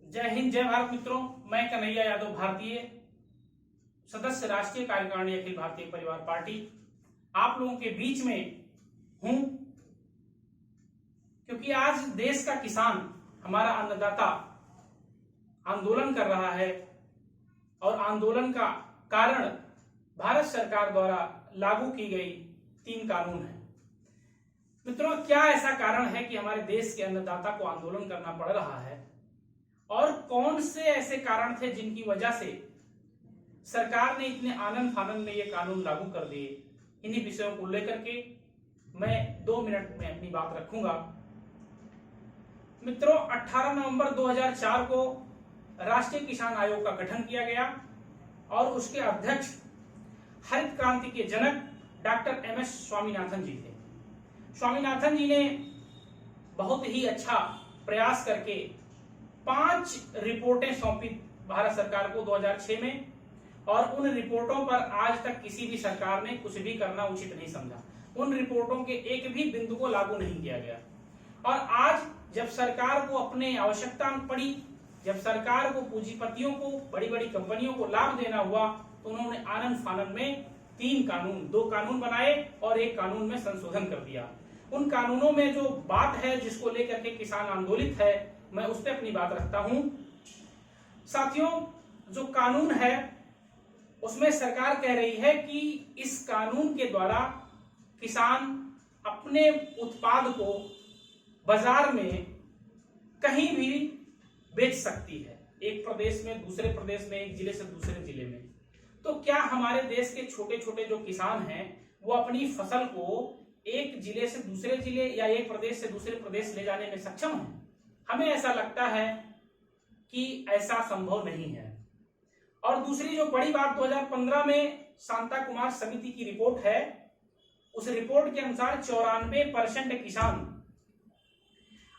जय हिंद, जय भारत मित्रों। मैं कन्हैया यादव, भारतीय सदस्य, राष्ट्रीय कार्यकारिणी, अखिल भारतीय परिवार पार्टी, आप लोगों के बीच में हूं क्योंकि आज देश का किसान, हमारा अन्नदाता आंदोलन कर रहा है और आंदोलन का कारण भारत सरकार द्वारा लागू की गई 3 कानून है। मित्रों, क्या ऐसा कारण है कि हमारे देश के अन्नदाता को आंदोलन करना पड़ रहा है और कौन से ऐसे कारण थे जिनकी वजह से सरकार ने इतने आनन फानन में ये कानून लागू कर दिए? इन्हीं विषयों को लेकर के मैं 2 मिनट में अपनी बात रखूंगा। मित्रों, 18 नवंबर 2004 को राष्ट्रीय किसान आयोग का गठन किया गया और उसके अध्यक्ष हरित क्रांति के जनक डॉक्टर एम.एस. स्वामीनाथन जी थे। स्वामीनाथन जी ने बहुत ही अच्छा प्रयास करके 5 रिपोर्टें सौंपी भारत सरकार को 2006 में, और उन रिपोर्टों पर आज तक किसी भी सरकार ने कुछ भी करना उचित नहीं समझा। उन रिपोर्टों के एक भी बिंदु को लागू नहीं किया गया। और आज जब सरकार को अपने आवश्यकता पड़ी, जब सरकार को पूंजीपतियों को, बड़ी बड़ी कंपनियों को लाभ देना हुआ, तो उन्होंने आनन फानन में 3 कानून, 2 कानून बनाए और 1 कानून में संशोधन कर दिया। उन कानूनों में जो बात है जिसको लेकर के किसान आंदोलित है, मैं उस पर अपनी बात रखता हूं। साथियों, जो कानून है उसमें सरकार कह रही है कि इस कानून के द्वारा किसान अपने उत्पाद को बाजार में कहीं भी बेच सकती है, एक प्रदेश में दूसरे प्रदेश में, एक जिले से दूसरे जिले में। तो क्या हमारे देश के छोटे छोटे जो किसान हैं वो अपनी फसल को एक जिले से दूसरे जिले या एक प्रदेश से दूसरे प्रदेश ले जाने में सक्षम है? हमें ऐसा लगता है कि ऐसा संभव नहीं है। और दूसरी जो बड़ी बात, 2015 में शांता कुमार समिति की रिपोर्ट है, उस रिपोर्ट के अनुसार 94% किसान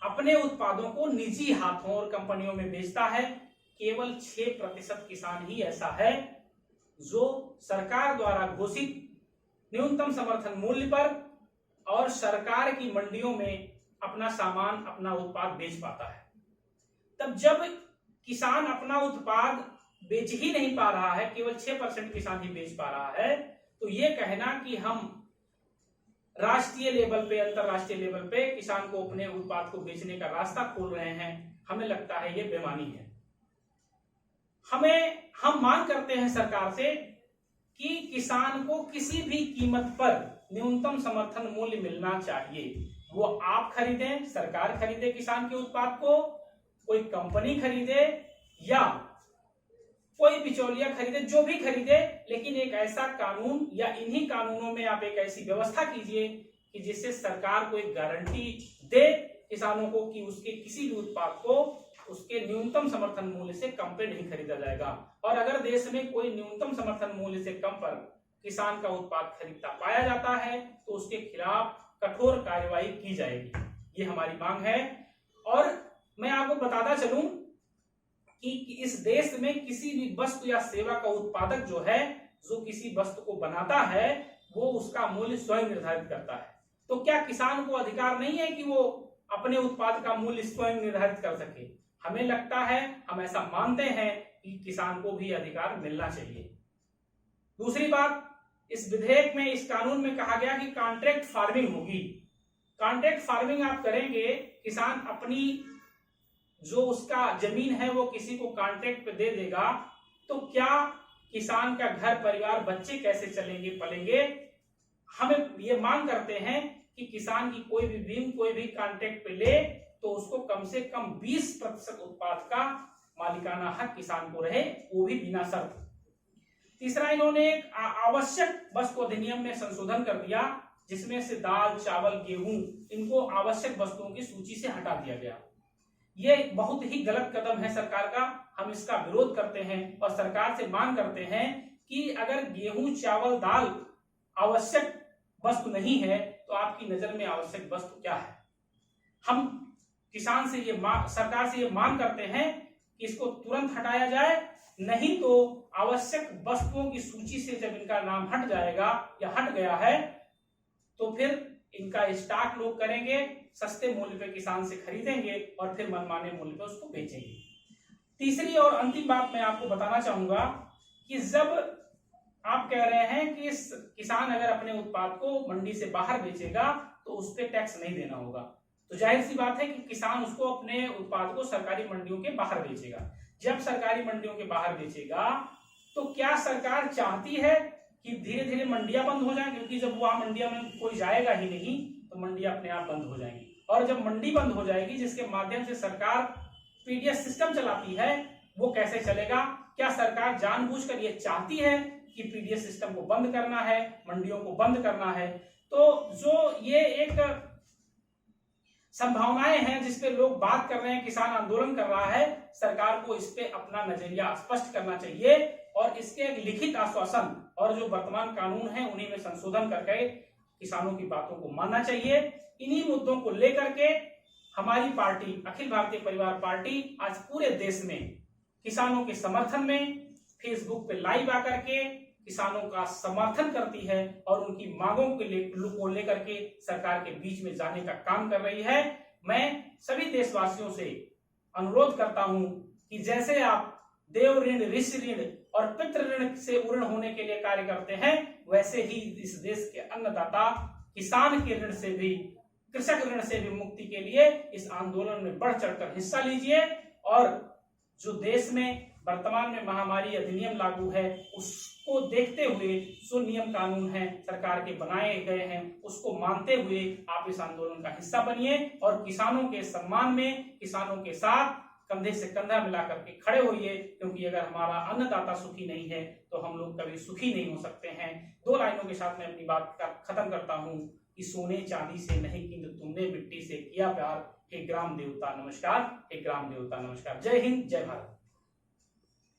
अपने उत्पादों को निजी हाथों और कंपनियों में बेचता है। केवल 6% किसान ही ऐसा है जो सरकार द्वारा घोषित न्यूनतम समर्थन मूल्य पर और सरकार की मंडियों में अपना सामान, अपना उत्पाद बेच पाता है। तब जब किसान अपना उत्पाद बेच ही नहीं पा रहा है, केवल 6% किसान ही बेच पा रहा है, तो ये कहना कि हम राष्ट्रीय लेवल पे, अंतरराष्ट्रीय लेवल पे किसान को अपने उत्पाद को बेचने का रास्ता खोल रहे हैं, हमें लगता है ये बेईमानी है। हम मांग करते हैं सरकार से कि किसान को किसी भी कीमत पर न्यूनतम समर्थन मूल्य मिलना चाहिए। वो आप खरीदें, सरकार खरीदे किसान के उत्पाद को, कोई कंपनी खरीदे या कोई बिचौलिया खरीदे, जो भी खरीदे, लेकिन एक ऐसा कानून या इन्हीं कानूनों में आप एक ऐसी व्यवस्था कीजिए कि जिससे सरकार को एक गारंटी दे किसानों को कि उसके किसी भी उत्पाद को उसके न्यूनतम समर्थन मूल्य से कम पे नहीं खरीदा जाएगा। और अगर देश में कोई न्यूनतम समर्थन मूल्य से कम पर किसान का उत्पाद खरीदता पाया जाता है तो उसके खिलाफ कठोर कार्यवाही की जाएगी, ये हमारी मांग है। और मैं आपको बताता चलूं कि इस देश में किसी भी वस्तु या सेवा का उत्पादक जो है, जो किसी वस्तु को बनाता है, वो उसका मूल्य स्वयं निर्धारित करता है। तो क्या किसान को अधिकार नहीं है कि वो अपने उत्पाद का मूल्य स्वयं निर्धारित कर सके? हमें लगता है, हम ऐसा मानते हैं कि किसान को भी अधिकार मिलना चाहिए। दूसरी बात, इस विधेयक में, इस कानून में कहा गया कि कॉन्ट्रैक्ट फार्मिंग होगी। कॉन्ट्रैक्ट फार्मिंग आप करेंगे, किसान अपनी जो उसका जमीन है वो किसी को कॉन्ट्रैक्ट पे दे देगा, तो क्या किसान का घर परिवार, बच्चे कैसे चलेंगे, पलेंगे? हमें ये मांग करते हैं कि किसान की कोई भी भीम, कोई भी कॉन्ट्रैक्ट पे ले तो उसको कम से कम 20% उत्पाद का मालिकाना हक किसान को रहे, वो भी बिना शर्त। तीसरा, इन्होंने एक आवश्यक वस्तु अधिनियम में संशोधन कर दिया, जिसमें से दाल, चावल, गेहूं, इनको आवश्यक वस्तुओं की सूची से हटा दिया गया। ये बहुत ही गलत कदम है सरकार का, हम इसका विरोध करते हैं और सरकार से मांग करते हैं कि अगर गेहूं, चावल, दाल आवश्यक वस्तु नहीं है तो आपकी नजर में आवश्यक वस्तु क्या है? हम किसान से सरकार से ये मांग करते हैं कि इसको तुरंत हटाया जाए, नहीं तो आवश्यक वस्तुओं की सूची से जब इनका नाम हट जाएगा या हट गया है तो फिर इनका स्टॉक लोग करेंगे, सस्ते मूल्य पे किसान से खरीदेंगे और फिर मनमाने मूल्य पे उसको बेचेंगे। तीसरी और अंतिम बात मैं आपको बताना चाहूंगा कि जब आप कह रहे हैं कि किसान अगर अपने उत्पाद को मंडी से बाहर बेचेगा तो उस पर टैक्स नहीं देना होगा, तो जाहिर सी बात है कि किसान उसको अपने उत्पाद को सरकारी मंडियों के बाहर बेचेगा। जब सरकारी मंडियों के बाहर बेचेगा तो क्या सरकार चाहती है कि धीरे धीरे मंडियां बंद हो जाएं? क्योंकि जब वहां मंडिया में कोई जाएगा ही नहीं तो मंडियां अपने आप बंद हो जाएंगी, और जब मंडी बंद हो जाएगी जिसके माध्यम से सरकार पीडीएस सिस्टम चलाती है, वो कैसे चलेगा? क्या सरकार जानबूझकर ये चाहती है कि पीडीएस सिस्टम को बंद करना है, मंडियों को बंद करना है? तो जो ये एक संभावनाएं हैं जिसपे लोग बात कर रहे हैं, किसान आंदोलन कर रहा है, सरकार को इस पे अपना नजरिया स्पष्ट करना चाहिए और इसके एक लिखित आश्वासन और जो वर्तमान कानून है उन्हीं में संशोधन करके किसानों की बातों को मानना चाहिए। इन्हीं मुद्दों को लेकर के हमारी पार्टी अखिल भारतीय परिवार पार्टी आज पूरे देश में किसानों के समर्थन में फेसबुक पे लाइव आकर के किसानों का समर्थन करती है और उनकी मांगों को लेकर के सरकार के बीच में जाने का काम कर रही है। मैं सभी देशवासियों से अनुरोध करता हूं कि जैसे आप देव ऋण, ऋषि ऋण और पितृ ऋण से ऋण होने के लिए कार्य करते हैं, वैसे ही इस देश के अन्नदाता किसान के ऋण से भी, कृषक ऋण से भी मुक्ति के लिए इस आंदोलन में बढ़ चढ़कर हिस्सा लीजिए। और जो देश में वर्तमान में महामारी अधिनियम लागू है उसको देखते हुए जो नियम कानून है सरकार के बनाए गए हैं उसको मानते हुए आप इस आंदोलन का हिस्सा बनिए और किसानों के सम्मान में, किसानों के साथ कंधे से कंधा मिला करके खड़े होइए, क्योंकि अगर हमारा अन्नदाता सुखी नहीं है तो हम लोग कभी सुखी नहीं हो सकते हैं। 2 लाइनों के साथ मैं अपनी बात का खत्म करता हूं कि सोने चांदी से नहीं किंतु तुमने मिट्टी से किया प्यार, हे ग्राम देवता नमस्कार, हे ग्राम देवता नमस्कार। जय हिंद, जय भारत।